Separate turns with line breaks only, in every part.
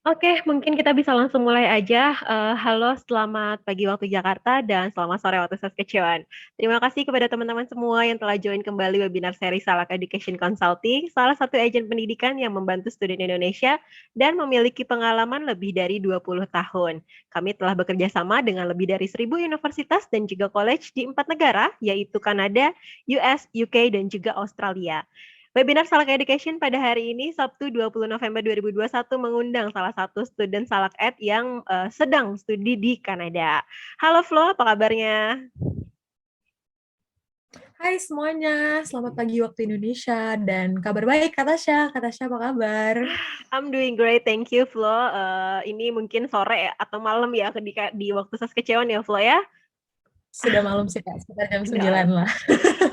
Oke, mungkin kita bisa langsung mulai aja. Halo, selamat pagi waktu Jakarta dan selamat sore waktu Saskatchewan. Terima kasih kepada teman-teman semua yang telah join kembali webinar seri Salak Education Consulting, salah satu agen pendidikan yang membantu student Indonesia dan memiliki pengalaman lebih dari 20 tahun. Kami telah bekerja sama dengan lebih dari 1.000 universitas dan juga college di 4 negara, yaitu Kanada, US, UK, dan juga Australia. Webinar Salak Education pada hari ini, Sabtu 20 November 2021, mengundang salah satu student Salak Ed yang sedang studi di Kanada. Halo Flo, apa kabarnya?
Hai semuanya, selamat pagi waktu Indonesia dan kabar baik Kak Tasya. Kak Tasya apa kabar?
I'm doing great, thank you Flo. Ini mungkin sore atau malam ya di waktu Saskatchewan ya Flo ya?
Sudah malam sih Kak, sekitar jam
Udah
9
malam.
lah.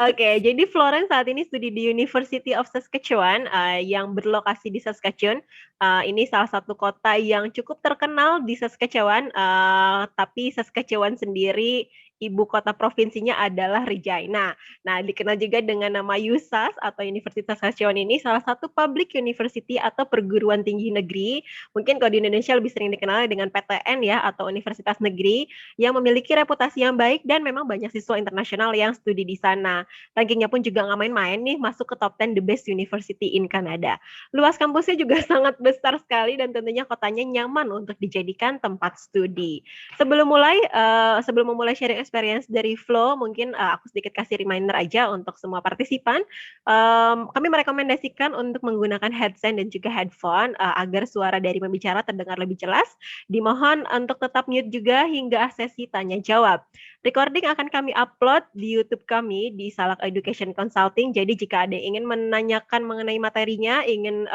Oke, jadi Florence saat ini studi di University of Saskatchewan yang berlokasi di Saskatchewan. Ini salah satu kota yang cukup terkenal di Saskatchewan, tapi Saskatchewan sendiri ibu kota provinsinya adalah Regina. Nah, dikenal juga dengan nama USAS atau Universitas Saskatchewan ini salah satu public university atau perguruan tinggi negeri. Mungkin kalau di Indonesia lebih sering dikenal dengan PTN ya atau Universitas Negeri yang memiliki reputasi yang baik dan memang banyak siswa internasional yang studi di sana. Rankingnya pun juga nggak main-main nih, masuk ke top 10 the best university in Canada. Luas kampusnya juga sangat besar sekali dan tentunya kotanya nyaman untuk dijadikan tempat studi. Sebelum memulai sharing experience dari Flo, mungkin aku sedikit kasih reminder aja untuk semua partisipan. Kami merekomendasikan untuk menggunakan headset dan juga headphone agar suara dari pembicara terdengar lebih jelas. Dimohon untuk tetap mute juga hingga sesi tanya jawab. Recording akan kami upload di YouTube kami di Salak Education Consulting. Jadi jika ada yang ingin menanyakan mengenai materinya, ingin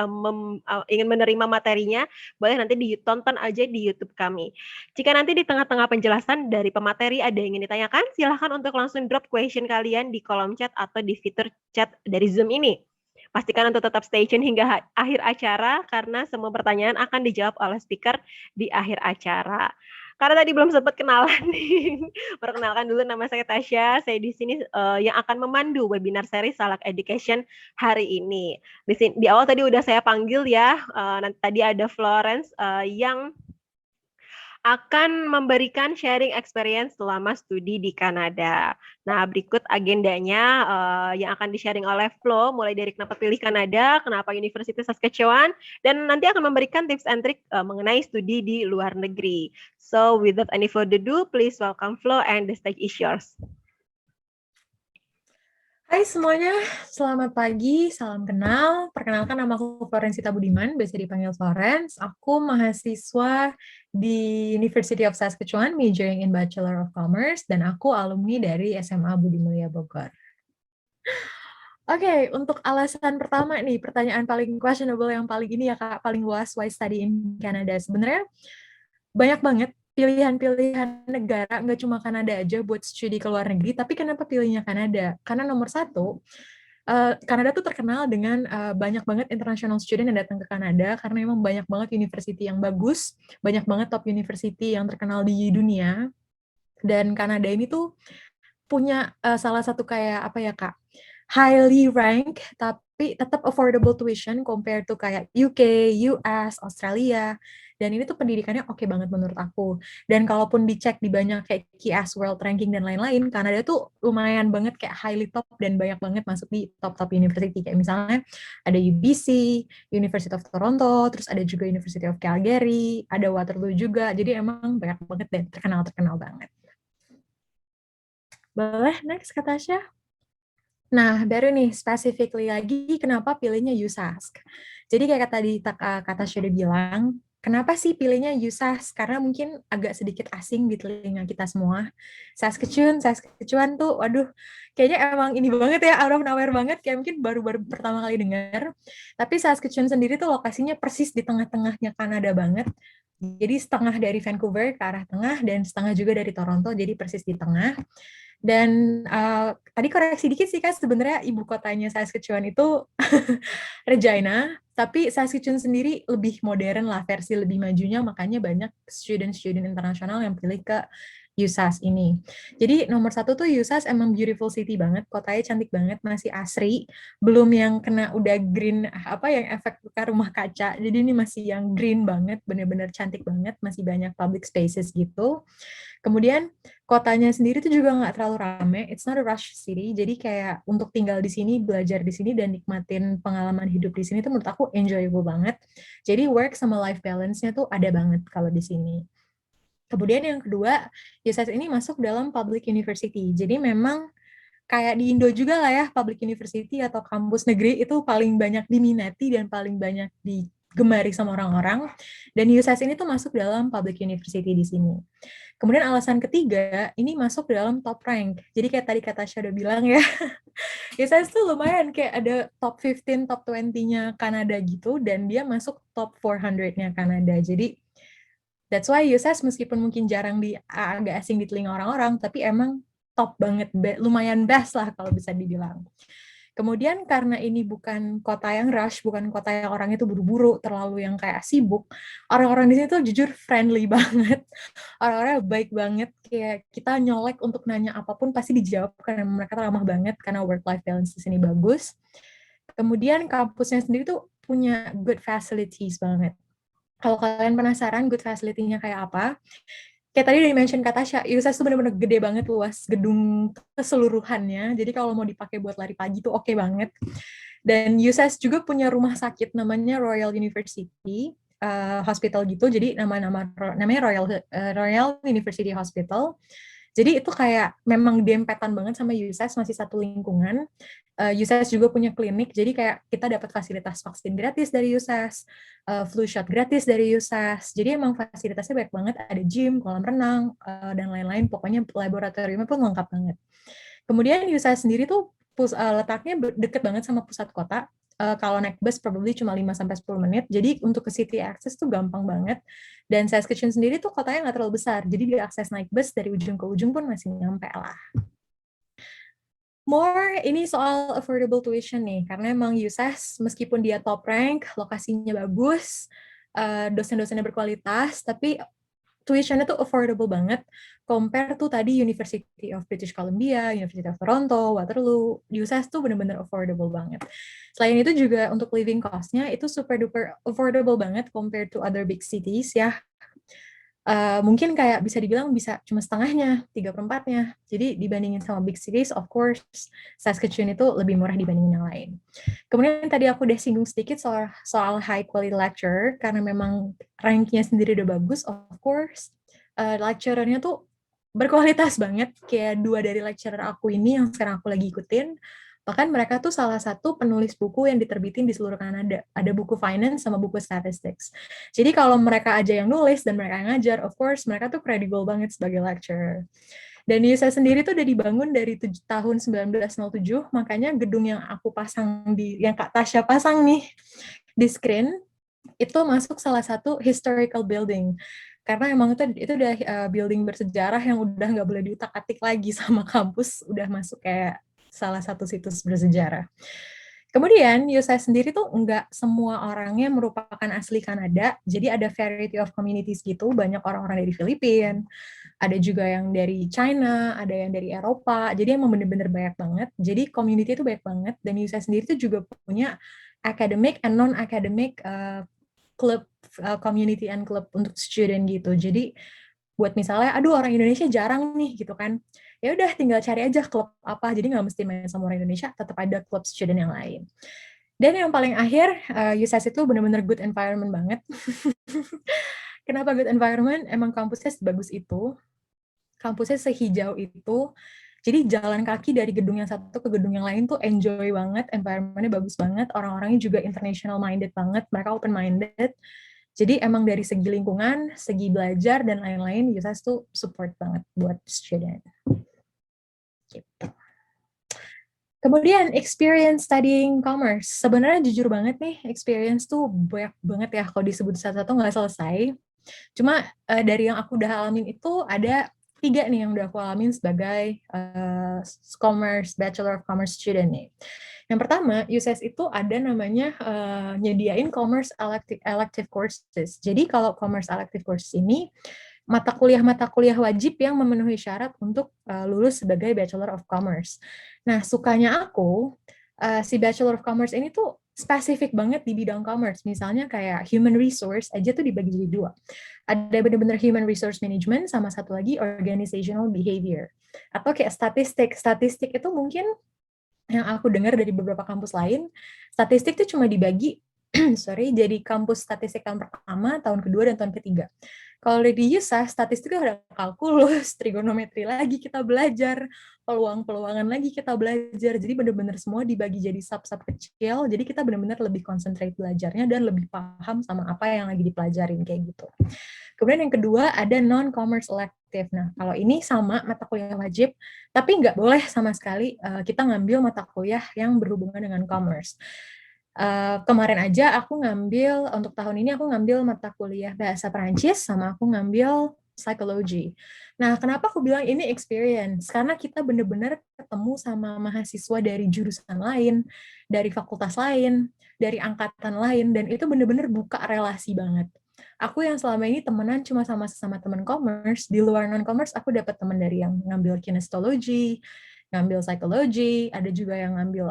menerima materinya, boleh nanti ditonton aja di YouTube kami. Jika nanti di tengah-tengah penjelasan dari pemateri ada yang ingin ditanyakan, silahkan untuk langsung drop question kalian di kolom chat atau di fitur chat dari Zoom ini. Pastikan untuk tetap stay tune hingga akhir acara karena semua pertanyaan akan dijawab oleh speaker di akhir acara. Karena tadi belum sempat kenalan nih. Perkenalkan dulu, nama saya Tasya. Saya di sini yang akan memandu webinar seri Salak Education hari ini. Di awal tadi udah saya panggil ya. Nanti tadi ada Florence yang akan memberikan sharing experience selama studi di Kanada. Nah, berikut agendanya yang akan di-sharing oleh Flo, mulai dari kenapa pilih Kanada, kenapa Universitas Saskatchewan, dan nanti akan memberikan tips and trick mengenai studi di luar negeri. So, without any further ado, please welcome Flo and the stage is yours.
Hai semuanya, selamat pagi, salam kenal. Perkenalkan nama aku Florensita Budiman, biasa dipanggil Florence. Aku mahasiswa di University of Saskatchewan, majoring in Bachelor of Commerce, dan aku alumni dari SMA Budi Mulia Bogor. Oke, untuk alasan pertama nih, pertanyaan paling questionable yang paling ini ya Kak, paling luas, why study in Canada. Sebenarnya banyak banget pilihan-pilihan negara, nggak cuma Kanada aja buat studi ke luar negeri, tapi kenapa pilihnya Kanada? Karena nomor satu, Kanada tuh terkenal dengan banyak banget international student yang datang ke Kanada, karena memang banyak banget university yang bagus, banyak banget top university yang terkenal di dunia, dan Kanada ini tuh punya salah satu kayak apa ya Kak, highly rank tapi tetap affordable tuition compared to kayak UK, US, Australia. Dan ini tuh pendidikannya oke banget menurut aku. Dan kalaupun dicek di banyak kayak QS World Ranking dan lain-lain, Kanada tuh lumayan banget kayak highly top dan banyak banget masuk di top-top university. Kayak misalnya ada UBC, University of Toronto, terus ada juga University of Calgary, ada Waterloo juga. Jadi emang banyak banget dan terkenal-terkenal banget. Boleh next kata Tasya? Nah, baru nih, specifically lagi, kenapa pilihnya USask? Jadi kayak tadi kata sudah bilang, kenapa sih pilihnya USask? Karena mungkin agak sedikit asing di telinga kita semua. Saskatchewan tuh, waduh, kayaknya emang ini banget ya, out of nowhere banget, kayak mungkin baru-baru pertama kali dengar. Tapi Saskatchewan sendiri tuh lokasinya persis di tengah-tengahnya Kanada banget. Jadi setengah dari Vancouver ke arah tengah, dan setengah juga dari Toronto, jadi persis di tengah. Dan tadi koreksi dikit sih Kak, sebenarnya ibu kotanya Saskatchewan itu Regina, Tapi Saskatchewan sendiri lebih modern lah, versi lebih majunya, makanya banyak student-student internasional yang pilih ke USAS ini. Jadi nomor satu tuh USAS emang beautiful city banget, kotanya cantik banget, masih asri, belum yang kena udah green, apa yang efek rumah kaca, jadi ini masih yang green banget, bener-bener cantik banget, masih banyak public spaces gitu. Kemudian kotanya sendiri tuh juga nggak terlalu rame, it's not a rush city, jadi kayak untuk tinggal di sini, belajar di sini, dan nikmatin pengalaman hidup di sini tuh menurut aku enjoyable banget. Jadi work sama life balance-nya tuh ada banget kalau di sini. Kemudian yang kedua, USS ini masuk dalam public university, jadi memang kayak di Indo juga lah ya, public university atau kampus negeri itu paling banyak diminati dan paling banyak digemari sama orang-orang, dan USS ini tuh masuk dalam public university di sini. Kemudian alasan ketiga, ini masuk dalam top rank. Jadi kayak tadi kata Tasya udah bilang ya, USS tuh lumayan kayak ada top 15, top 20-nya Kanada gitu, dan dia masuk top 400-nya Kanada. Jadi that's why USS meskipun mungkin jarang agak asing di telinga orang-orang, tapi emang top banget, lumayan best lah kalau bisa dibilang. Kemudian karena ini bukan kota yang rush, bukan kota yang orang itu buru-buru, terlalu yang kayak sibuk, orang-orang di sini tuh jujur friendly banget. Orang-orangnya baik banget, kayak kita nyolek untuk nanya apapun pasti dijawab karena mereka ramah banget, karena work-life balance di sini bagus. Kemudian kampusnya sendiri tuh punya good facilities banget. Kalau kalian penasaran good facility-nya kayak apa, kayak tadi udah di-mention kata Tasya, USS tuh bener-bener gede banget, luas gedung keseluruhannya. Jadi kalau mau dipakai buat lari pagi tuh oke banget. Dan USS juga punya rumah sakit namanya Royal University Hospital gitu. Jadi namanya Royal University Hospital. Jadi itu kayak memang dempetan banget sama USS, masih satu lingkungan. USS juga punya klinik, jadi kayak kita dapat fasilitas vaksin gratis dari USS, flu shot gratis dari USS. Jadi emang fasilitasnya banyak banget, ada gym, kolam renang, dan lain-lain. Pokoknya laboratoriumnya pun lengkap banget. Kemudian USS sendiri tuh letaknya deket banget sama pusat kota. Kalau naik bus probably cuma 5-10 menit. Jadi untuk ke city access tuh gampang banget. Dan Saskatchewan sendiri tuh kotanya nggak terlalu besar. Jadi diakses naik bus dari ujung ke ujung pun masih nyampe lah. More ini soal affordable tuition nih, karena emang USS meskipun dia top rank, lokasinya bagus, dosen-dosennya berkualitas, tapi tuition-nya tuh affordable banget compare tuh tadi University of British Columbia, University of Toronto, Waterloo, USS tuh bener-bener affordable banget. Selain itu juga untuk living cost-nya itu super duper affordable banget compared to other big cities ya. Mungkin kayak bisa dibilang bisa cuma setengahnya, 3/4-nya. Jadi dibandingin sama big cities, of course, Saskatchewan itu lebih murah dibandingin yang lain. Kemudian tadi aku udah singgung sedikit soal high quality lecturer, karena memang rank-nya sendiri udah bagus, of course. Lecturer-nya tuh berkualitas banget, kayak 2 dari lecturer aku ini yang sekarang aku lagi ikutin, bahkan mereka tuh salah satu penulis buku yang diterbitin di seluruh Kanada. Ada buku finance sama buku statistics. Jadi kalau mereka aja yang nulis dan mereka yang ngajar, of course mereka tuh credible banget sebagai lecturer. Dan USS sendiri tuh udah dibangun dari tahun 1907, makanya gedung yang aku pasang yang Kak Tasya pasang nih di screen, itu masuk salah satu historical building. Karena emang itu udah building bersejarah yang udah nggak boleh diutak-atik lagi sama kampus, udah masuk kayak salah satu situs bersejarah. Kemudian USS sendiri tuh nggak semua orangnya merupakan asli Kanada, jadi ada variety of communities gitu, banyak orang-orang dari Filipina, ada juga yang dari China, ada yang dari Eropa, jadi emang bener-bener banyak banget, jadi community itu banyak banget, dan USS sendiri tuh juga punya academic and non-academic club, community and club untuk student gitu, jadi buat misalnya, aduh orang Indonesia jarang nih gitu kan, ya udah tinggal cari aja klub apa, jadi nggak mesti main sama orang Indonesia, tetap ada klub student yang lain. Dan yang paling akhir, USS itu benar-benar good environment banget. Kenapa good environment? Emang kampusnya sebagus itu, kampusnya sehijau itu, jadi jalan kaki dari gedung yang satu ke gedung yang lain tuh enjoy banget, environment-nya bagus banget, orang-orangnya juga international minded banget, mereka open minded. Jadi emang dari segi lingkungan, segi belajar, dan lain-lain, USS tuh support banget buat student. Gitu. Kemudian, experience studying commerce. Sebenarnya jujur banget nih, experience tuh banyak banget ya, kalau disebut satu-satu nggak selesai. Cuma dari yang aku udah alamin itu, ada 3 nih yang udah aku alamin sebagai Bachelor of Commerce student nih. Yang pertama, USS itu ada namanya nyediain commerce elective courses. Jadi kalau commerce elective courses ini mata kuliah wajib yang memenuhi syarat untuk lulus sebagai Bachelor of Commerce. Nah, sukanya aku si Bachelor of Commerce ini tuh spesifik banget di bidang commerce. Misalnya kayak human resource aja tuh dibagi jadi dua. Ada benar-benar human resource management sama satu lagi organizational behavior. Atau kayak statistik. Statistik itu mungkin yang aku dengar dari beberapa kampus lain, statistik itu cuma dibagi jadi kampus statistik tahun pertama, tahun kedua, dan tahun ketiga. Kalau di USAH, statistik ada kalkulus, trigonometri lagi kita belajar, peluang-peluangan lagi kita belajar. Jadi benar-benar semua dibagi jadi sub-sub kecil, jadi kita benar-benar lebih concentrate belajarnya dan lebih paham sama apa yang lagi dipelajarin kayak gitu. Kemudian yang kedua ada non-commerce elective. Nah, kalau ini sama mata kuliah wajib, tapi nggak boleh sama sekali kita ngambil mata kuliah yang berhubungan dengan commerce. Kemarin aja aku ngambil, untuk tahun ini aku ngambil mata kuliah bahasa Perancis sama aku ngambil psychology. Nah, kenapa aku bilang ini experience? Karena kita benar-benar ketemu sama mahasiswa dari jurusan lain, dari fakultas lain, dari angkatan lain, dan itu benar-benar buka relasi banget. Aku yang selama ini temenan cuma sama teman commerce, di luar non-commerce aku dapat teman dari yang ngambil kinesiology, ngambil psychology, ada juga yang ngambil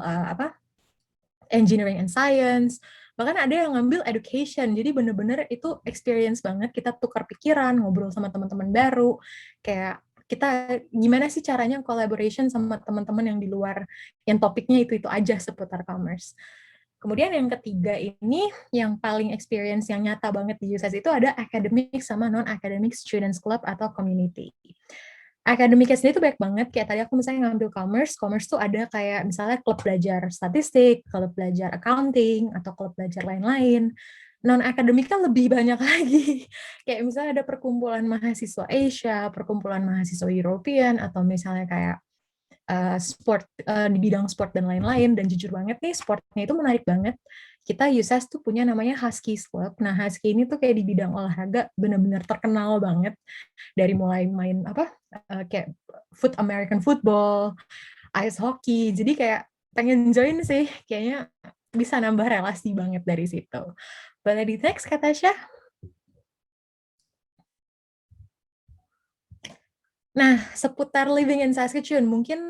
engineering and science, bahkan ada yang ngambil education. Jadi bener-bener itu experience banget, kita tukar pikiran, ngobrol sama teman-teman baru, kayak kita gimana sih caranya collaboration sama teman-teman yang di luar, yang topiknya itu aja seputar commerce. Kemudian yang ketiga ini, yang paling experience yang nyata banget di USS itu ada academic sama non-academic students club atau community. Akademiknya sendiri tuh banyak banget, kayak tadi aku misalnya ngambil commerce tuh ada kayak misalnya klub belajar statistik, klub belajar accounting, atau klub belajar lain-lain. Non-akademik kan lebih banyak lagi, kayak misalnya ada perkumpulan mahasiswa Asia, perkumpulan mahasiswa European, atau misalnya kayak sport di bidang sport dan lain-lain. Dan jujur banget nih, sportnya itu menarik banget. Kita USS tuh punya namanya Huskies Club. Nah, Husky ini tuh kayak di bidang olahraga benar-benar terkenal banget, dari mulai main kayak American football, ice hockey. Jadi kayak pengen join sih, kayaknya bisa nambah relasi banget dari situ. Boleh di next, Kak Tasya? Nah, seputar living in Saskatchewan, mungkin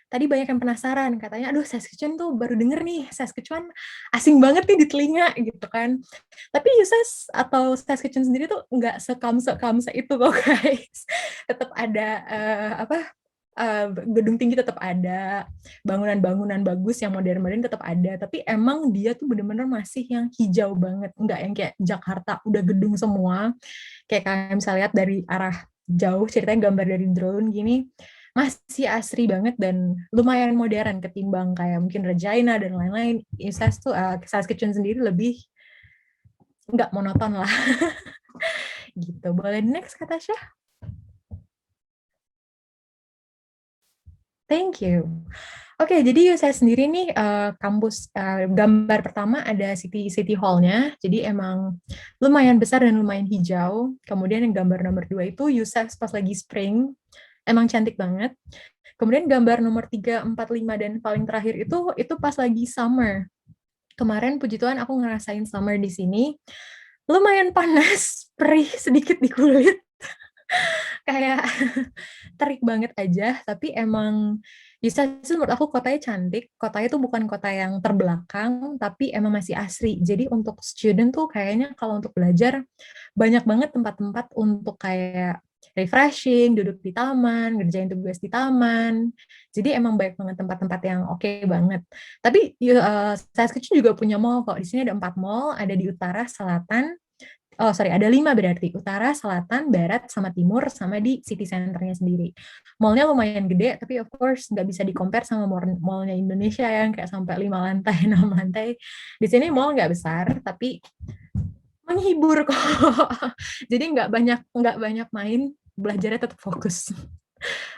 tadi banyak yang penasaran, katanya, aduh Saskatchewan tuh baru denger nih, Saskatchewan asing banget nih di telinga, gitu kan. Tapi USS atau Saskatchewan sendiri tuh nggak sekamsa itu kok, guys. Tetap ada, gedung tinggi tetap ada, bangunan-bangunan bagus yang modern-modern tetap ada, tapi emang dia tuh bener-bener masih yang hijau banget, nggak yang kayak Jakarta udah gedung semua, kayak kalian bisa lihat dari arah jauh, ceritanya gambar dari drone gini, masih asri banget dan lumayan modern ketimbang kayak mungkin Regina dan lain-lain. Saskatchewan sendiri lebih nggak monoton lah. Gitu. Boleh next, Kak Tasya? Thank you. Oke, jadi saya sendiri nih kampus gambar pertama ada City Hall-nya, jadi emang lumayan besar dan lumayan hijau. Kemudian yang gambar nomor 2 itu USS pas lagi spring, emang cantik banget. Kemudian gambar nomor 3, 4, 5, dan paling terakhir itu pas lagi summer. Kemarin puji Tuhan aku ngerasain summer di sini, lumayan panas, perih sedikit di kulit. Kayak terik banget aja, tapi emang menurut aku kotanya cantik. Kotanya tuh bukan kota yang terbelakang, tapi emang masih asri. Jadi untuk student tuh kayaknya kalau untuk belajar banyak banget tempat-tempat untuk kayak refreshing, duduk di taman, ngerjain tugas di taman. Jadi emang banyak banget tempat-tempat yang oke banget. Tapi Saskatchewan juga punya mall kok. Di sini ada 4 mall, ada di utara, selatan, ada 5 berarti, utara, selatan, barat, sama timur, sama di city center-nya sendiri. Mall-nya lumayan gede, tapi of course nggak bisa di-compare sama mall-nya Indonesia yang kayak sampai 5 lantai, 6 lantai. Di sini mall nggak besar, tapi menghibur kok. Jadi nggak banyak main, belajarnya tetap fokus.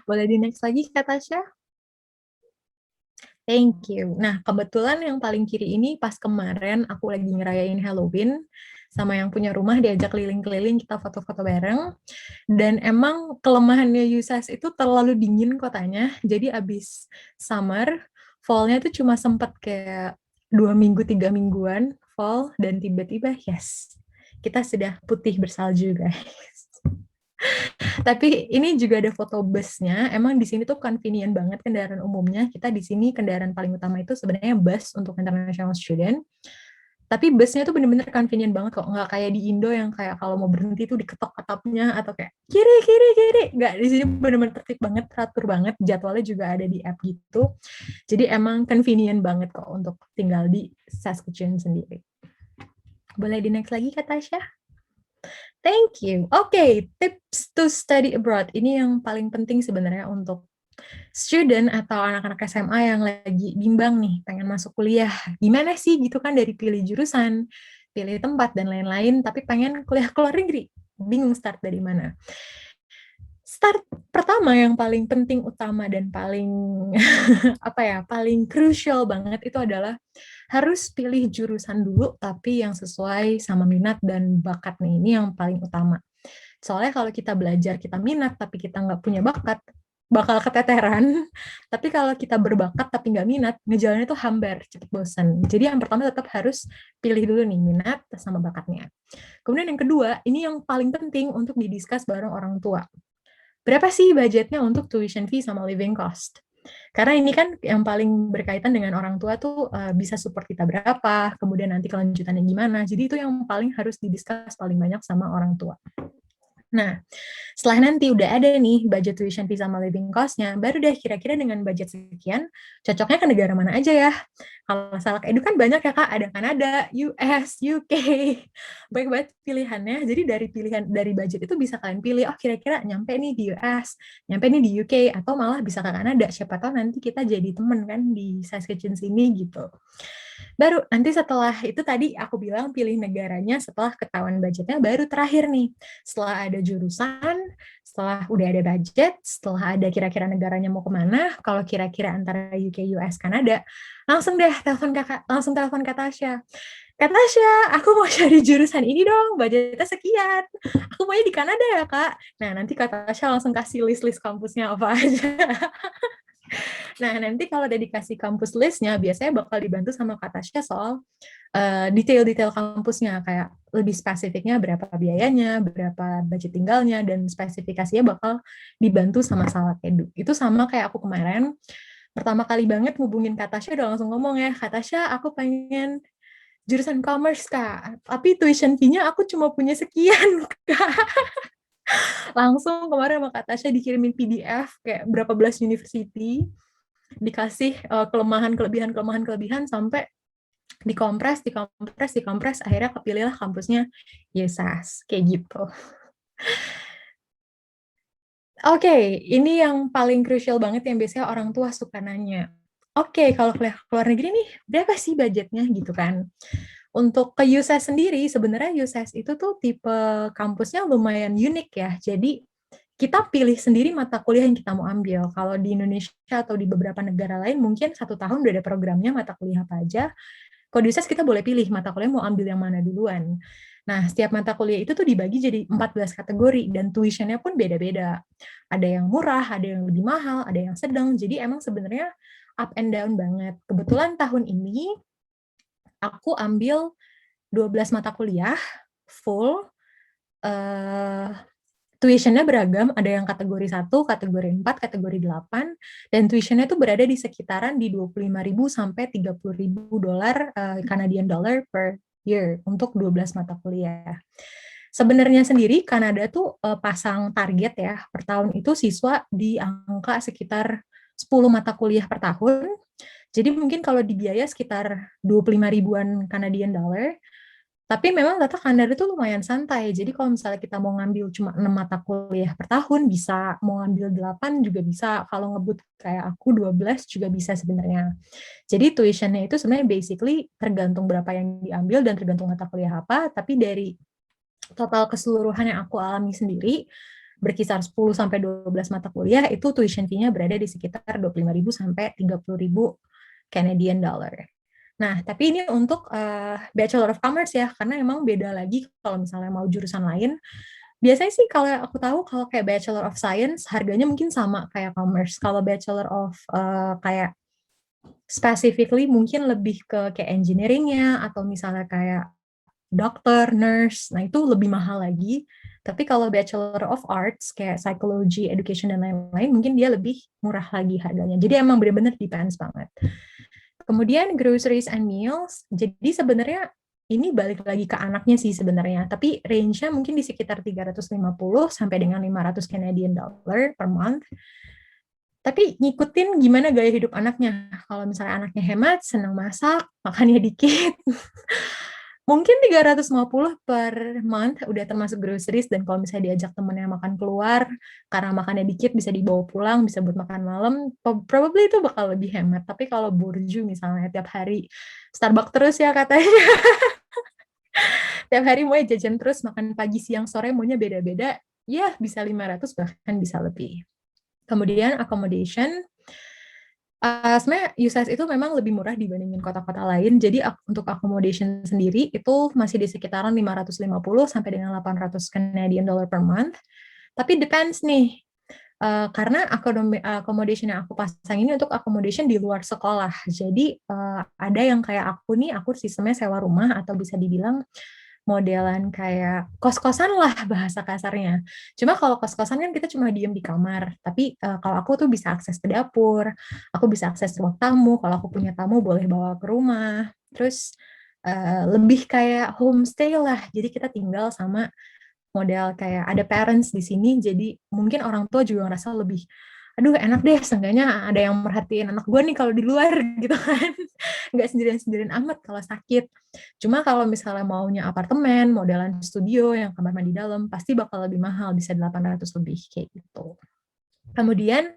Boleh di next lagi, Kak Tasya? Thank you. Nah, kebetulan yang paling kiri ini pas kemarin aku lagi ngerayain Halloween, sama yang punya rumah diajak keliling-keliling, kita foto-foto bareng. Dan emang kelemahannya USAS itu terlalu dingin kotanya, jadi abis summer, fall-nya tuh cuma sempet kayak 2 minggu, 3 mingguan fall, dan tiba-tiba yes, kita sudah putih bersalju guys. Tapi ini juga ada foto busnya. Emang di sini tuh convenient banget kendaraan umumnya. Kita di sini kendaraan paling utama itu sebenarnya bus untuk international student. Tapi busnya tuh bener-bener convenient banget kok. Nggak kayak di Indo yang kayak kalau mau berhenti tuh diketok atapnya atau kayak kiri, kiri, kiri. Nggak, di sini bener-bener tertib banget, teratur banget. Jadwalnya juga ada di app gitu. Jadi emang convenient banget kok untuk tinggal di Saskatchewan sendiri. Boleh di next lagi, Kak Tasya? Thank you. Oke, tips to study abroad. Ini yang paling penting sebenarnya untuk student atau anak-anak SMA yang lagi bimbang nih, pengen masuk kuliah. Gimana sih gitu kan dari pilih jurusan, pilih tempat, dan lain-lain, tapi pengen kuliah ke luar negeri. Bingung start dari mana. Start pertama yang paling penting, utama, dan paling paling crucial banget itu adalah harus pilih jurusan dulu, tapi yang sesuai sama minat dan bakat nih. Ini yang paling utama. Soalnya kalau kita belajar, kita minat, tapi kita nggak punya bakat, bakal keteteran. Tapi kalau kita berbakat tapi nggak minat, ngejalannya tuh hambar, cepet bosan. Jadi yang pertama tetap harus pilih dulu nih, minat sama bakatnya. Kemudian yang kedua, ini yang paling penting untuk didiskus bareng orang tua. Berapa sih budgetnya untuk tuition fee sama living cost? Karena ini kan yang paling berkaitan dengan orang tua tuh bisa support kita berapa, kemudian nanti kelanjutannya gimana. Jadi itu yang paling harus didiskus paling banyak sama orang tua. Nah, setelah nanti udah ada nih budget tuition fee sama living cost-nya, baru deh kira-kira dengan budget sekian, cocoknya ke negara mana aja ya. Kalau masalah edu kan banyak ya Kak, ada Kanada, US, UK, banyak banget pilihannya. Jadi dari budget itu bisa kalian pilih, oh kira-kira nyampe nih di US, nyampe nih di UK, atau malah bisa ke Kanada. Siapa tahu nanti kita jadi temen kan di Saskatchewan sini gitu. Baru nanti setelah itu tadi aku bilang pilih negaranya setelah ketahuan budgetnya, baru terakhir nih. Setelah ada jurusan, setelah udah ada budget, setelah ada kira-kira negaranya mau kemana, kalau kira-kira antara UK, US, Kanada, langsung deh telepon Kak Tasya. Kak Tasya, aku mau cari jurusan ini dong, budgetnya sekian. Aku maunya di Kanada ya, Kak. Nah, nanti Kak Tasya langsung kasih list-list kampusnya apa aja. Nah, nanti kalau udah dikasih kampus listnya, biasanya bakal dibantu sama Kak Tasya soal detail-detail kampusnya, kayak lebih spesifiknya berapa biayanya, berapa budget tinggalnya, dan spesifikasinya bakal dibantu sama Salak Edu. Itu sama kayak aku kemarin, pertama kali banget ngubungin Kak Tasya, udah langsung ngomong ya, Kak Tasya, aku pengen jurusan commerce, Kak. Tapi tuition fee-nya aku cuma punya sekian, Kak. Langsung kemarin sama Kak Tasya dikirimin PDF, kayak berapa belas university, dikasih kelebihan sampai dikompres, akhirnya kepilihlah kampusnya Yesas, kayak gitu. Oke, ini yang paling crucial banget yang biasanya orang tua suka nanya. Oke, kalau kuliah ke luar negeri nih, berapa sih budgetnya gitu kan? Untuk ke USAS sendiri, sebenarnya USAS itu tuh tipe kampusnya lumayan unik ya. Jadi kita pilih sendiri mata kuliah yang kita mau ambil. Kalau di Indonesia atau di beberapa negara lain, mungkin 1 tahun udah ada programnya mata kuliah apa aja. Kalau di USAS kita boleh pilih mata kuliah mau ambil yang mana duluan. Nah, setiap mata kuliah itu tuh dibagi jadi 14 kategori, dan tuitionnya pun beda-beda. Ada yang murah, ada yang lebih mahal, ada yang sedang. Jadi emang sebenarnya up and down banget. Kebetulan tahun ini aku ambil 12 mata kuliah full, tuitionnya beragam, ada yang kategori 1, kategori 4, kategori 8, dan tuitionnya itu berada di sekitaran di 25.000 sampai 30.000 dolar Canadian dollar per year untuk 12 mata kuliah. Sebenarnya sendiri Kanada tuh pasang target ya, per tahun itu siswa di angka sekitar 10 mata kuliah per tahun. Jadi mungkin kalau di biaya sekitar 25 ribuan Canadian dollar. Tapi memang data Kanada itu lumayan santai. Jadi kalau misalnya kita mau ngambil cuma 6 mata kuliah per tahun, bisa. Mau ngambil 8 juga bisa. Kalau ngebut kayak aku 12 juga bisa sebenarnya. Jadi tuitionnya itu sebenarnya basically tergantung berapa yang diambil dan tergantung mata kuliah apa. Tapi dari total keseluruhan yang aku alami sendiri, berkisar 10 sampai 12 mata kuliah, itu tuition fee-nya berada di sekitar 25.000 sampai 30.000 Canadian dollar. Nah, tapi ini untuk Bachelor of Commerce ya, karena emang beda lagi kalau misalnya mau jurusan lain. Biasanya sih kalau aku tahu, kalau kayak Bachelor of Science, harganya mungkin sama kayak Commerce. Kalau Bachelor of kayak specifically mungkin lebih ke kayak engineering-nya atau misalnya kayak dokter, nurse, nah itu lebih mahal lagi. Tapi kalau Bachelor of Arts kayak psychology, education dan lain-lain, mungkin dia lebih murah lagi harganya. Jadi emang benar-benar depends banget. Kemudian groceries and meals. Jadi sebenarnya ini balik lagi ke anaknya sih sebenarnya, tapi range-nya mungkin di sekitar 350 sampai dengan 500 Canadian dollar per month. Tapi ngikutin gimana gaya hidup anaknya. Kalau misalnya anaknya hemat, senang masak, makannya dikit, mungkin 350 per month udah termasuk groceries, dan kalau misalnya diajak temennya makan keluar, karena makannya dikit bisa dibawa pulang, bisa buat makan malam, probably itu bakal lebih hemat. Tapi kalau burju misalnya tiap hari Starbucks terus ya katanya, tiap hari mau jajan terus, makan pagi, siang, sore, maunya beda-beda, ya bisa 500 bahkan bisa lebih. Kemudian accommodation, sebenarnya USS itu memang lebih murah dibandingin kota-kota lain. Jadi untuk accommodation sendiri itu masih di sekitaran 550 sampai dengan 800 Canadian dollar per month. Tapi depends nih, karena accommodation yang aku pasang ini untuk accommodation di luar sekolah. Jadi ada yang kayak aku nih, aku sistemnya sewa rumah atau bisa dibilang modelan kayak kos-kosan lah bahasa kasarnya. Cuma kalau kos-kosan kan kita cuma diem di kamar. Tapi kalau aku tuh bisa akses ke dapur, aku bisa akses ruang tamu. Kalau aku punya tamu boleh bawa ke rumah. Terus lebih kayak homestay lah. Jadi kita tinggal sama model kayak ada parents di sini. Jadi mungkin orang tua juga ngerasa lebih, aduh enak deh, seenggaknya ada yang merhatiin anak gue nih kalau di luar gitu kan. Nggak sendirian-sendirian amat kalau sakit. Cuma kalau misalnya maunya apartemen, modelan studio yang kamar mandi dalam, pasti bakal lebih mahal, bisa 800 lebih kayak gitu. Kemudian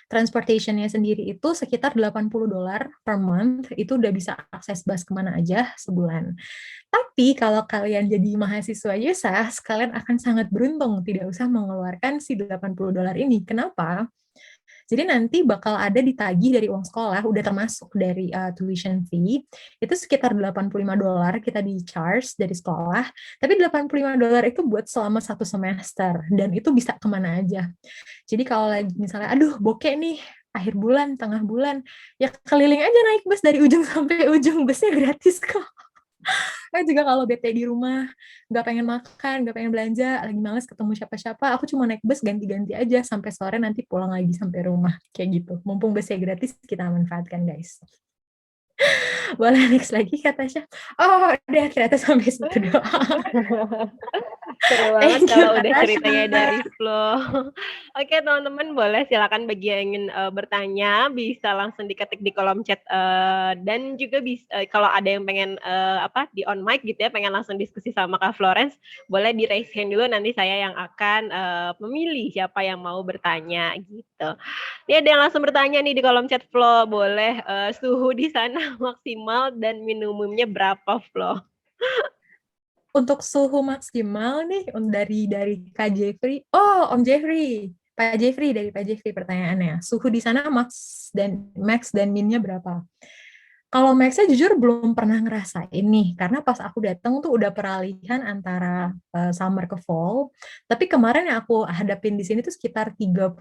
transportation-nya sendiri itu sekitar $80 per month, itu udah bisa akses bus kemana aja sebulan. Tapi kalau kalian jadi mahasiswa USAS, kalian akan sangat beruntung tidak usah mengeluarkan si $80 ini. Kenapa? Jadi nanti bakal ada ditagih dari uang sekolah, udah termasuk dari tuition fee, itu sekitar $85 kita di charge dari sekolah, tapi $85 itu buat selama 1 semester, dan itu bisa kemana aja. Jadi kalau lagi misalnya, aduh bokeh nih, akhir bulan, tengah bulan, ya keliling aja naik bus dari ujung sampai ujung, busnya gratis kok. Kan juga kalau bete di rumah, nggak pengen makan, nggak pengen belanja, lagi males ketemu siapa-siapa, aku cuma naik bus ganti-ganti aja sampai sore, nanti pulang lagi sampai rumah, kayak gitu. Mumpung busnya gratis, kita manfaatkan guys. Boleh next lagi kata Tasya. Oh udah, ternyata sampai situ doang.
Seru banget
Thank you
kalau udah
Natasha.
ceritanya dari Flo. Oke teman-teman, boleh silakan bagi yang ingin bertanya bisa langsung diketik di kolom chat, dan juga bisa kalau ada yang pengen di on mic gitu ya, pengen langsung diskusi sama Kak Florence, boleh di raise hand dulu, nanti saya yang akan memilih siapa yang mau bertanya gitu. Ini ada yang langsung bertanya nih di kolom chat Flo, boleh suhu di sana maksimal dan minimumnya berapa Flo?
Untuk suhu maksimal nih dari Kak Jeffrey. Oh, Om Jeffrey. Pak Jeffrey, dari Pak Jeffrey pertanyaannya. Suhu di sana max dan minnya berapa? Kalau max-nya jujur belum pernah ngerasain nih, karena pas aku datang tuh udah peralihan antara summer ke fall. Tapi kemarin yang aku hadapin di sini tuh sekitar 35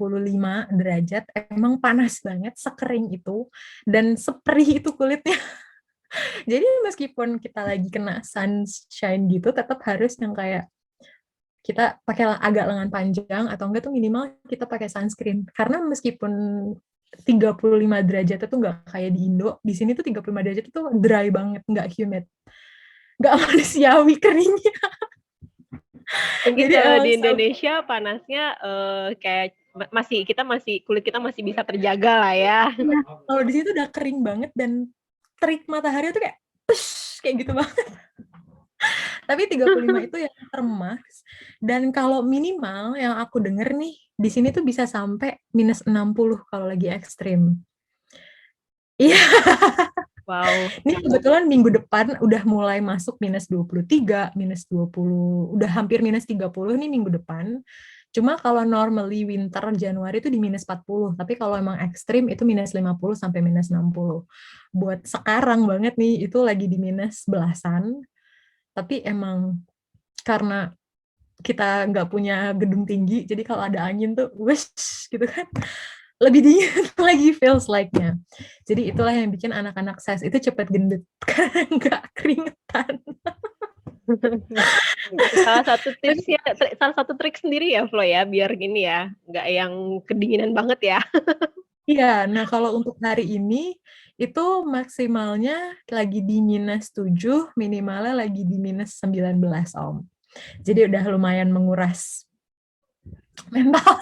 derajat. Emang panas banget, sekering itu, dan seperih itu kulitnya. Jadi meskipun kita lagi kena sunshine gitu, tetap harus yang kayak kita pakai agak lengan panjang, atau enggak tuh minimal kita pakai sunscreen. Karena meskipun 35 derajat itu nggak kayak di Indo, di sini tuh 35 derajat itu dry banget, nggak humid. Nggak manusiawi keringnya.
Mungkin
Jadi
kalau
emang
di Indonesia panasnya kayak kulit kita masih bisa terjaga lah ya.
kalau di situ udah kering banget, dan terik matahari tuh kayak push, kayak gitu banget. Tapi 35 itu yang termax. Dan kalau minimal yang aku denger nih, di sini tuh bisa sampai minus 60 kalau lagi ekstrim. Iya.
Wow.
Ini kebetulan minggu depan udah mulai masuk minus 23, minus 20, udah hampir minus 30 nih minggu depan. Cuma kalau normally winter Januari itu di minus 40, tapi kalau emang ekstrim itu minus 50 sampai minus 60. Buat sekarang banget nih, itu lagi di minus belasan. Tapi emang karena kita nggak punya gedung tinggi, jadi kalau ada angin tuh, wush, gitu kan. lebih dingin lagi feels like-nya. Jadi itulah yang bikin anak-anak SES itu cepat gendut karena nggak keringetan.
Salah satu tipsnya, salah satu trik sendiri ya Flo ya, biar gini ya, nggak yang kedinginan banget ya.
Iya, nah kalau untuk hari ini itu maksimalnya lagi di -7, minimalnya lagi di -19 Om. Jadi udah lumayan menguras mental.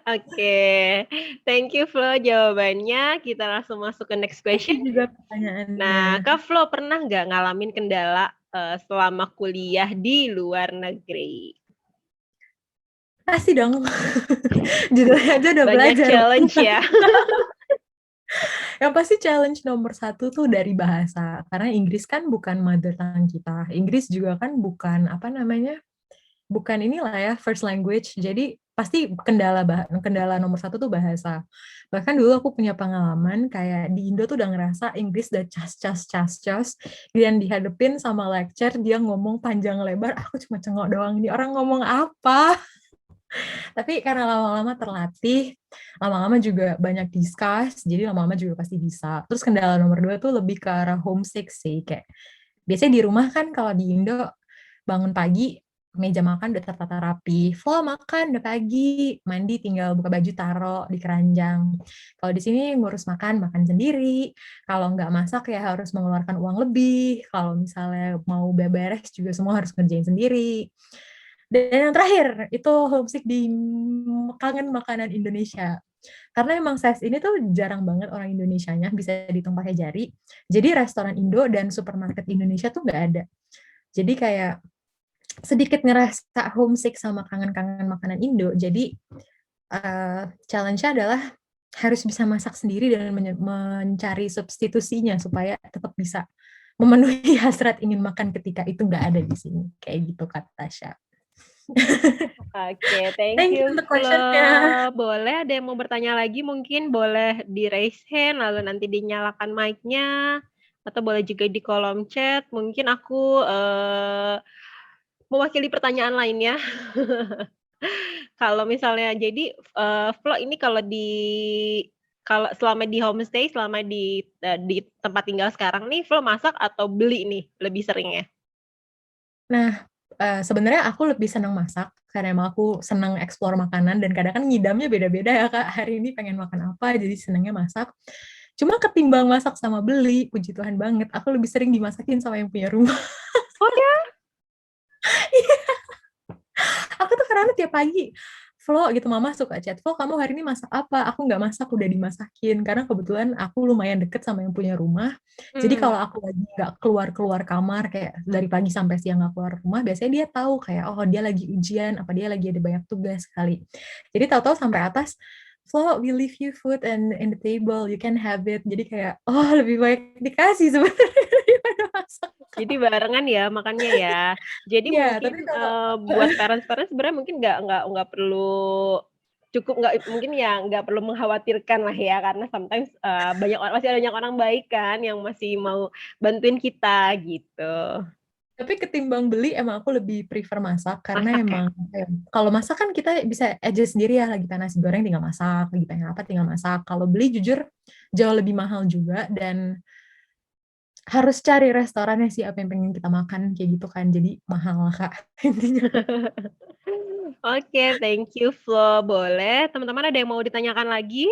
Oke, thank you Flo jawabannya. Kita langsung masuk ke next question.
Itu juga pertanyaannya.
Nah, Kak Flo pernah nggak ngalamin kendala selama kuliah di luar negeri?
Pasti dong. Judulnya aja udah
Banyak
belajar.
challenge ya.
Yang pasti challenge nomor 1 tuh dari bahasa. Karena Inggris kan bukan mother tongue kita. Inggris juga kan bukan, apa namanya, bukan inilah ya, first language. Jadi pasti kendala nomor 1 tuh bahasa. Bahkan dulu aku punya pengalaman kayak di Indo tuh udah ngerasa Inggris udah cas. Dan dihadepin sama lecture, dia ngomong panjang lebar, aku cuma cengok doang. Ini orang ngomong apa? Tapi karena lama-lama terlatih, lama-lama juga banyak discuss, jadi lama-lama juga pasti bisa. Terus kendala nomor 2 tuh lebih ke arah homesick sih, kayak biasanya di rumah kan kalau di Indo bangun pagi, meja makan udah tertata rapi, "Flo makan udah pagi," mandi tinggal buka baju taruh di keranjang. Kalau di sini ngurus makan, makan sendiri, kalau nggak masak ya harus mengeluarkan uang lebih, kalau misalnya mau beberes juga semua harus ngerjain sendiri. Dan yang terakhir, itu homesick di kangen makanan Indonesia. Karena emang SES ini tuh jarang banget orang Indonesianya, bisa dihitung pakai jari. Jadi restoran Indo dan supermarket Indonesia tuh nggak ada. Jadi kayak sedikit ngerasa homesick sama kangen-kangen makanan Indo. Jadi challenge-nya adalah harus bisa masak sendiri dan mencari substitusinya supaya tetap bisa memenuhi hasrat ingin makan ketika itu nggak ada di sini. Kayak gitu kata Tasya.
Oke, thank
Thank you
you
untuk
Flo.
question-nya.
Boleh ada yang mau bertanya lagi mungkin boleh di raise hand lalu nanti dinyalakan mic-nya atau boleh juga di kolom chat. Mungkin aku mewakili pertanyaan lainnya. Kalau misalnya jadi Flo ini kalau selama di homestay, selama di tempat tinggal sekarang nih, Flo masak atau beli nih lebih seringnya?
Nah, sebenarnya aku lebih senang masak, karena emang aku senang explore makanan dan kadang kan ngidamnya beda-beda ya, Kak. Hari ini pengen makan apa, jadi senangnya masak. Cuma ketimbang masak sama beli, puji Tuhan banget, aku lebih sering dimasakin sama yang punya rumah.
Oh ya?
Aku tuh karena tiap pagi, "Flo," gitu, mama suka chat, "Flo, kamu hari ini masak apa?" Aku nggak masak, udah dimasakin. Karena kebetulan aku lumayan deket sama yang punya rumah. Jadi kalau aku lagi nggak keluar-keluar kamar, kayak dari pagi sampai siang nggak keluar rumah, biasanya dia tahu kayak, oh dia lagi ujian, apa dia lagi ada banyak tugas kali. Jadi tahu-tahu sampai atas, "Flo, we leave you food and in the table, you can have it." Jadi kayak, oh lebih baik dikasih sebenarnya daripada masak.
Jadi barengan ya makannya ya. Jadi
Iya,
mungkin
tapi kalau
buat parents-parents sebenarnya mungkin nggak perlu nggak mungkin ya nggak perlu mengkhawatirkan lah ya karena sometimes masih ada banyak orang baik kan yang masih mau bantuin kita gitu.
Tapi ketimbang beli emang aku lebih prefer masak karena
Masak ya.
emang kalau masak kan kita bisa adjust sendiri ya, lagi pengen nasi goreng tinggal masak, lagi pengen apa tinggal masak. Kalau beli jujur jauh lebih mahal juga dan harus cari restorannya sih apa yang pengen kita makan kayak gitu kan. Jadi mahal lah Kak intinya.
Oke, thank you Flo. Boleh teman-teman ada yang mau ditanyakan lagi?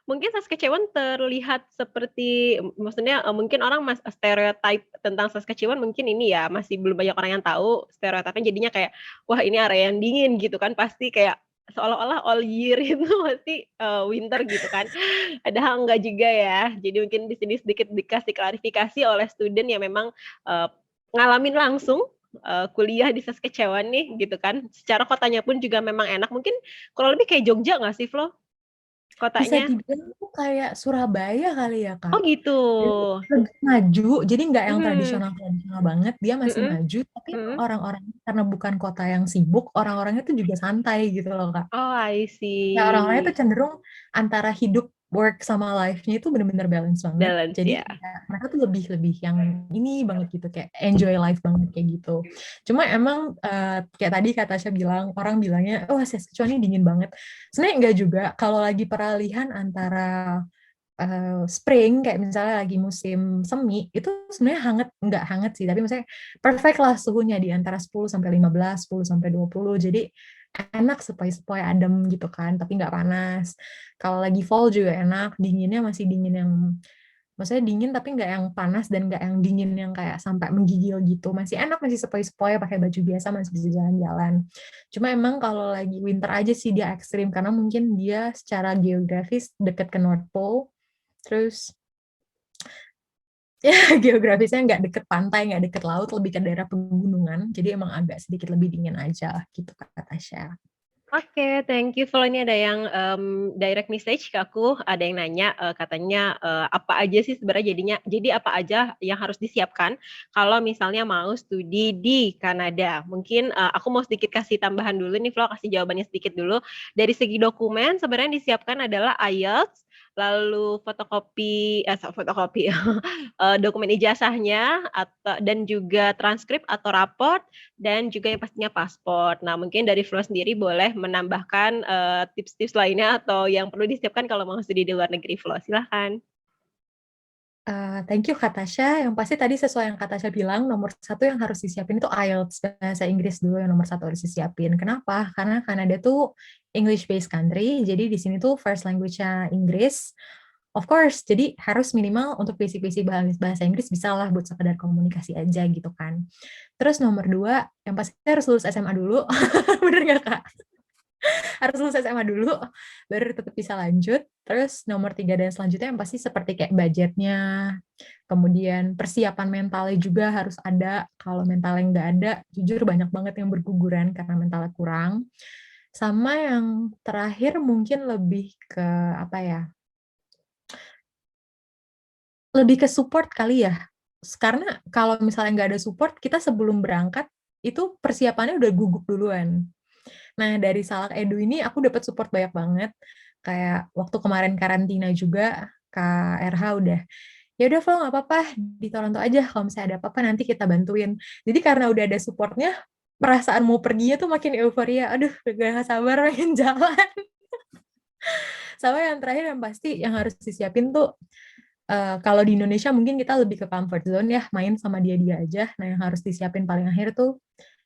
Mungkin Saskatchewan terlihat seperti maksudnya mungkin orang stereotype tentang Saskatchewan mungkin ini ya masih belum banyak orang yang tahu stereotipnya jadinya kayak wah ini area yang dingin gitu kan pasti kayak seolah-olah all year itu pasti winter gitu kan. Padahal enggak juga ya. Jadi mungkin di sini sedikit dikasih klarifikasi oleh student yang memang ngalamin langsung kuliah di Saskatchewan nih gitu kan. Secara kotanya pun juga memang enak. Mungkin kurang lebih kayak Jogja nggak sih Flo?
Bisa
Kotanya?
dibilang tuh kayak Surabaya kali ya
Oh
Kak.
gitu.
Jadi lebih maju, jadi nggak yang
Mhm,
tradisional-tradisional banget, dia masih
mhm,
maju, tapi emang
mhm.
orang-orang karena bukan kota yang sibuk, orang-orangnya tuh juga santai gitu loh Kak.
Oh, I
Ya orang-orangnya
see.
tuh cenderung antara hidup work sama life-nya itu bener-bener balance banget.
Balance
Jadi
ya.
mereka tuh lebih yang ini banget gitu, kayak enjoy life banget kayak gitu. Cuma emang kayak tadi kata Tasya bilang, orang bilangnya, oh Saskatchewan ini dingin banget. Sebenarnya enggak juga. Kalau lagi peralihan antara spring, kayak misalnya lagi musim semi, itu sebenarnya hangat, enggak hangat sih, tapi misalnya perfect lah suhunya di antara 10 sampai 15, 10 sampai 20. Jadi enak sepoi-sepoi adem gitu kan, tapi nggak panas. Kalau lagi fall juga enak, dinginnya masih dingin yang, maksudnya dingin tapi nggak yang panas dan nggak yang dingin yang kayak sampai menggigil gitu. Masih enak, masih sepoi-sepoi, pakai baju biasa masih bisa jalan-jalan. Cuma emang kalau lagi winter aja sih dia ekstrim, karena mungkin dia secara geografis dekat ke North Pole, terus ya geografisnya nggak deket pantai, nggak deket laut, lebih ke daerah pegunungan, jadi emang agak sedikit lebih dingin aja gitu kata Tasya.
Oke, thank you. Kalau ini ada yang direct message ke aku, ada yang nanya katanya apa aja sih sebenarnya jadi apa aja yang harus disiapkan kalau misalnya mau studi di Kanada. Mungkin aku mau sedikit kasih tambahan dulu nih, Flo, kasih jawabannya sedikit dulu. Dari segi dokumen sebenarnya yang disiapkan adalah IELTS, lalu fotokopi dokumen ijazahnya atau dan juga transkrip atau raport dan juga yang pastinya paspor. Nah, mungkin dari Flo sendiri boleh menambahkan tips-tips lainnya atau yang perlu disiapkan kalau mau studi di luar negeri, Flo. Silahkan.
Thank you Kak Tasya. Yang pasti tadi sesuai yang Kak Tasya bilang, nomor satu yang harus disiapin itu IELTS, bahasa Inggris dulu yang nomor satu harus disiapin. Kenapa? Karena Kanada tuh English-based country, jadi di sini tuh first language-nya Inggris. Of course, jadi harus minimal untuk basic-basic bahasa Inggris bisa lah buat sekedar komunikasi aja gitu kan. Terus nomor dua, yang pasti harus lulus SMA dulu. Bener nggak Kak? Harus lulus SMA dulu, baru tetap bisa lanjut. Terus nomor tiga dan selanjutnya yang pasti seperti kayak budgetnya, kemudian persiapan mentalnya juga harus ada. Kalau mentalnya nggak ada, jujur banyak banget yang berguguran karena mentalnya kurang. Sama yang terakhir mungkin lebih ke apa ya, lebih ke support kali ya. Karena kalau misalnya nggak ada support, kita sebelum berangkat, itu persiapannya udah gugup duluan. Nah, dari Salak Edu ini aku dapat support banyak banget. Kayak waktu kemarin karantina juga, Kak RH udah, ya udah Val, nggak apa-apa, di Toronto aja. Kalau misalnya ada apa-apa nanti kita bantuin. Jadi karena udah ada supportnya, perasaan mau perginya tuh makin euforia. Aduh, gak sabar pengen jalan. Sama yang terakhir yang pasti yang harus disiapin tuh, kalau di Indonesia mungkin kita lebih ke comfort zone ya, main sama dia-dia aja. Nah, yang harus disiapin paling akhir tuh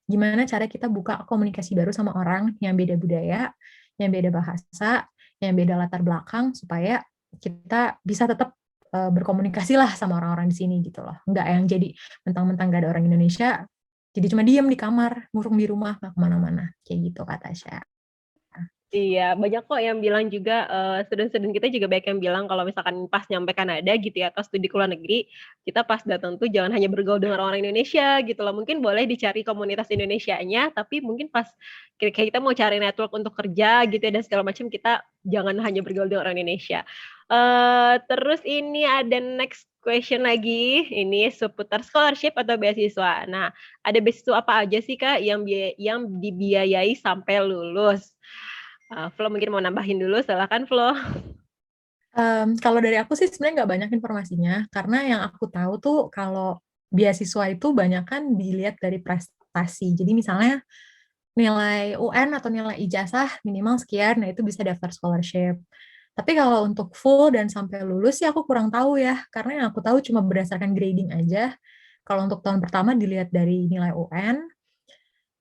gimana cara kita buka komunikasi baru sama orang yang beda budaya, yang beda bahasa, yang beda latar belakang, supaya kita bisa tetap berkomunikasi lah sama orang-orang di sini gitu loh. Nggak yang jadi mentang-mentang nggak ada orang Indonesia, jadi cuma diem di kamar, ngurung di rumah, nggak kemana-mana. Kayak gitu kata Tasya.
Iya, banyak kok yang bilang juga, student-student kita juga banyak yang bilang kalau misalkan pas nyampe Kanada gitu ya, atau studi ke luar negeri, kita pas datang tuh jangan hanya bergaul dengan orang Indonesia gitu loh. Mungkin boleh dicari komunitas Indonesianya, tapi mungkin pas kayak kita mau cari network untuk kerja gitu ya dan segala macam, kita jangan hanya bergaul dengan orang Indonesia. Terus ini ada next question lagi, ini seputar scholarship atau beasiswa. Nah, ada beasiswa apa aja sih Kak yang dibiayai sampai lulus? Flo mungkin mau nambahin dulu, silakan Flo.
Kalau dari aku sih sebenarnya nggak banyak informasinya, karena yang aku tahu tuh kalau beasiswa itu banyak kan dilihat dari prestasi. Jadi misalnya nilai UN atau nilai ijazah minimal sekian, nah itu bisa daftar scholarship. Tapi kalau untuk full dan sampai lulus sih aku kurang tahu ya, karena yang aku tahu cuma berdasarkan grading aja. Kalau untuk tahun pertama dilihat dari nilai UN,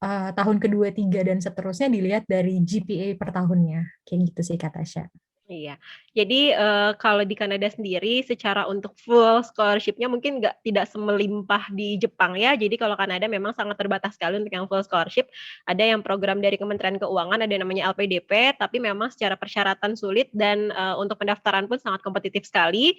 tahun kedua, tiga, dan seterusnya dilihat dari GPA per tahunnya. Kayak gitu sih kata Tasya.
Iya. Jadi, kalau di Kanada sendiri secara untuk full scholarship-nya mungkin tidak semelimpah di Jepang ya. Jadi kalau Kanada memang sangat terbatas sekali untuk yang full scholarship. Ada yang program dari Kementerian Keuangan, ada yang namanya LPDP, tapi memang secara persyaratan sulit dan, untuk pendaftaran pun sangat kompetitif sekali.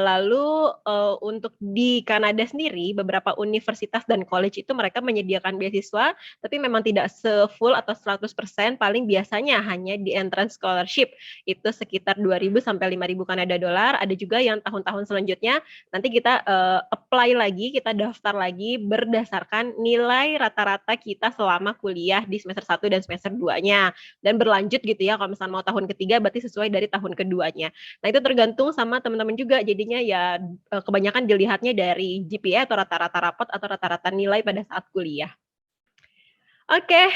Lalu, untuk di Kanada sendiri, beberapa universitas dan college itu mereka menyediakan beasiswa, tapi memang tidak se-full atau 100%, paling biasanya hanya di entrance scholarship itu sekitar 2.000 sampai 5.000 Kanada dolar. Ada juga yang tahun-tahun selanjutnya nanti kita apply lagi, kita daftar lagi berdasarkan nilai rata-rata kita selama kuliah di semester 1 dan semester 2-nya. Dan berlanjut gitu ya, kalau misalnya mau tahun ketiga berarti sesuai dari tahun keduanya. Nah itu tergantung sama teman-teman juga, jadinya ya kebanyakan dilihatnya dari GPA atau rata-rata rapot atau rata-rata nilai pada saat kuliah. Oke,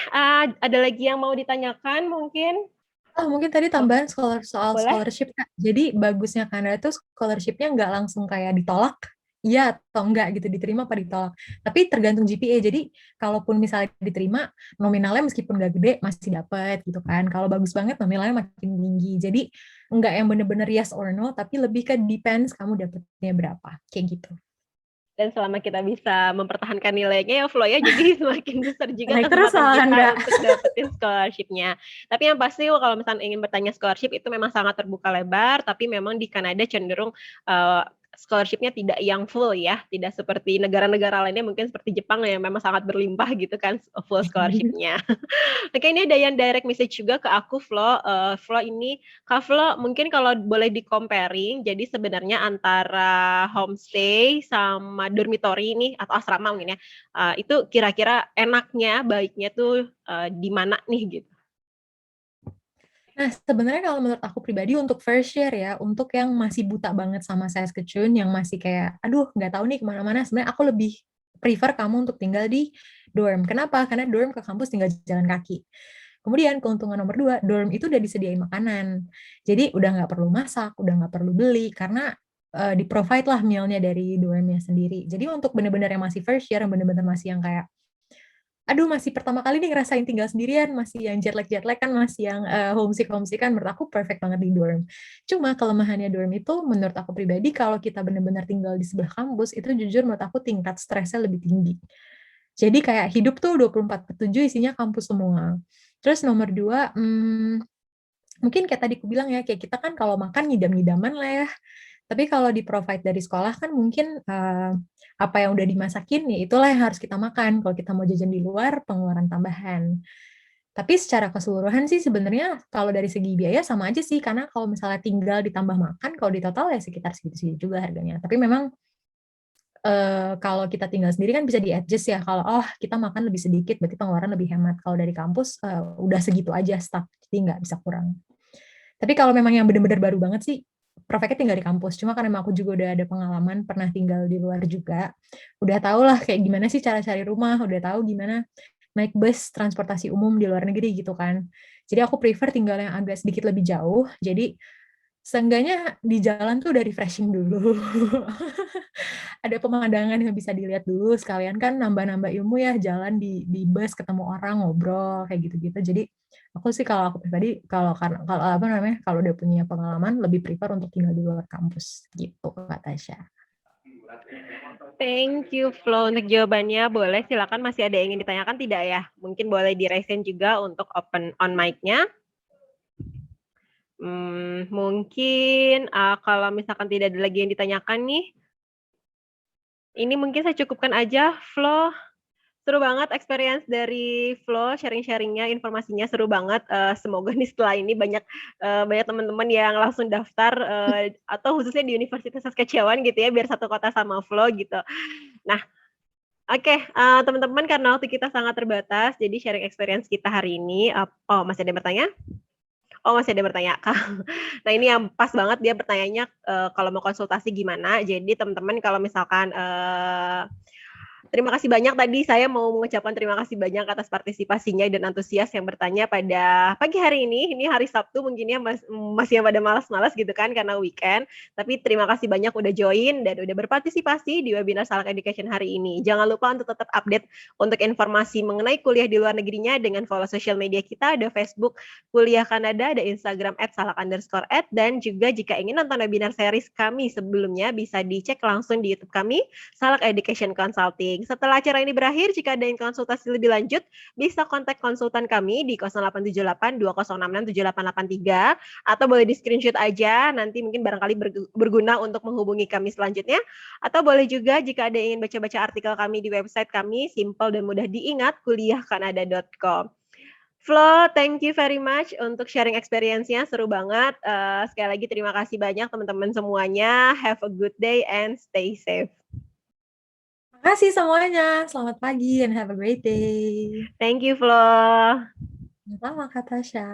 ada lagi yang mau ditanyakan mungkin?
Oh, mungkin tadi tambahan soal
Boleh?
scholarship, Kak. Jadi bagusnya Kanada tuh scholarship-nya nggak langsung kayak ditolak, iya atau enggak gitu, diterima apa ditolak. Tapi tergantung GPA. Jadi kalaupun misalnya diterima, nominalnya meskipun nggak gede masih dapat gitu kan. Kalau bagus banget nominalnya makin tinggi. Jadi nggak yang bener-bener yes or no, tapi lebih ke depends kamu dapetnya berapa. Kayak gitu.
Dan selama kita bisa mempertahankan nilainya ya Flo ya, jadi semakin besar juga
Naik terus
kesempatan
lah
kita
Anda.
untuk dapetin scholarship-nya. Tapi yang pasti kalau misalnya ingin bertanya scholarship itu memang sangat terbuka lebar, tapi memang di Kanada cenderung scholarship-nya tidak yang full ya, tidak seperti negara-negara lainnya mungkin seperti Jepang yang memang sangat berlimpah gitu kan full scholarship-nya. Oke, ini ada yang direct message juga ke aku, Flo. Flo ini, Kak Flo, mungkin kalau boleh di-comparing, jadi sebenarnya antara homestay sama dormitory ini, atau asrama mungkin ya, itu kira-kira enaknya, baiknya tuh di mana nih gitu?
Nah, sebenarnya kalau menurut aku pribadi untuk first year ya, untuk yang masih buta banget sama Saskatchewan, yang masih kayak, aduh nggak tahu nih kemana-mana, sebenarnya aku lebih prefer kamu untuk tinggal di dorm. Kenapa? Karena dorm ke kampus tinggal jalan kaki. Kemudian keuntungan nomor dua, dorm itu udah disediain makanan. Jadi udah nggak perlu masak, udah nggak perlu beli, karena di-provide lah mealnya dari dormnya sendiri. Jadi untuk bener-bener yang masih first year, yang bener-bener masih yang kayak aduh masih pertama kali nih ngerasain tinggal sendirian, masih yang jet lag kan, masih yang homesick kan, menurut aku perfect banget di dorm. Cuma kelemahannya dorm itu menurut aku pribadi kalau kita benar-benar tinggal di sebelah kampus itu jujur menurut aku tingkat stresnya lebih tinggi. Jadi kayak hidup tuh 24/7 isinya kampus semua. Terus nomor dua, mungkin kayak tadi aku bilang ya, kayak kita kan kalau makan ngidam-ngidaman lah ya. Tapi kalau di-provide dari sekolah kan mungkin, apa yang udah dimasakin, ya itulah yang harus kita makan. Kalau kita mau jajan di luar, pengeluaran tambahan. Tapi secara keseluruhan sih sebenarnya kalau dari segi biaya sama aja sih, karena kalau misalnya tinggal ditambah makan, kalau di total ya sekitar segitu-segitu juga harganya. Tapi memang, kalau kita tinggal sendiri kan bisa di-adjust ya, kalau, oh kita makan lebih sedikit, berarti pengeluaran lebih hemat. Kalau dari kampus, udah segitu aja stuck, jadi nggak bisa kurang. Tapi kalau memang yang benar-benar baru banget sih, perfect-nya tinggal di kampus. Cuma karena emang aku juga udah ada pengalaman pernah tinggal di luar juga, udah tau lah kayak gimana sih cara cari rumah, udah tahu gimana naik bus, transportasi umum di luar negeri gitu kan. Jadi aku prefer tinggal yang agak sedikit lebih jauh, jadi seenggaknya di jalan tuh udah refreshing dulu. Ada pemandangan yang bisa dilihat dulu, sekalian kan nambah-nambah ilmu ya, jalan di bus, ketemu orang, ngobrol, kayak gitu-gitu. Jadi aku sih kalau aku pribadi, kalau apa namanya, kalau udah punya pengalaman, lebih prefer untuk tinggal di luar kampus, gitu Kak Tasya.
Thank you Flo untuk jawabannya. Boleh silakan, masih ada yang ingin ditanyakan tidak ya? Mungkin boleh di-raise juga untuk open on mic-nya. Mungkin kalau misalkan tidak ada lagi yang ditanyakan nih, ini mungkin saya cukupkan aja, Flo. Seru banget experience dari Flo, sharing-sharingnya, informasinya seru banget. Semoga nih setelah ini banyak teman-teman yang langsung daftar atau khususnya di Universitas Saskatchewan gitu ya, biar satu kota sama Flo gitu. Nah, oke, teman-teman, karena waktu kita sangat terbatas, jadi sharing experience kita hari ini. Oh, masih ada yang bertanya? Oh, masih ada yang bertanya. Nah, ini yang pas banget dia bertanyanya kalau mau konsultasi gimana. Jadi teman-teman kalau misalkan terima kasih banyak, tadi saya mau mengucapkan terima kasih banyak atas partisipasinya dan antusias yang bertanya pada pagi hari ini. Ini hari Sabtu mungkin ya, masih yang pada malas-malas gitu kan karena weekend. Tapi terima kasih banyak udah join dan udah berpartisipasi di webinar Salak Education hari ini. Jangan lupa untuk tetap update untuk informasi mengenai kuliah di luar negerinya dengan follow social media kita, ada Facebook Kuliah Kanada, ada Instagram @salak_ed, dan juga jika ingin nonton webinar series kami sebelumnya bisa dicek langsung di YouTube kami, Salak Education Consulting. Setelah acara ini berakhir, jika ada yang konsultasi lebih lanjut, bisa kontak konsultan kami di 0878 2066 7883 atau boleh di screenshot aja, nanti mungkin barangkali berguna untuk menghubungi kami selanjutnya. Atau boleh juga jika ada yang ingin baca-baca artikel kami di website kami, simple dan mudah diingat, kuliahkanada.com. Flo, thank you very much untuk sharing experience-nya, seru banget. Sekali lagi terima kasih banyak teman-teman semuanya. Have a good day and stay safe.
Makasih semuanya. Selamat pagi and have a great day.
Thank you, Flo.
Sama Kak Tasya.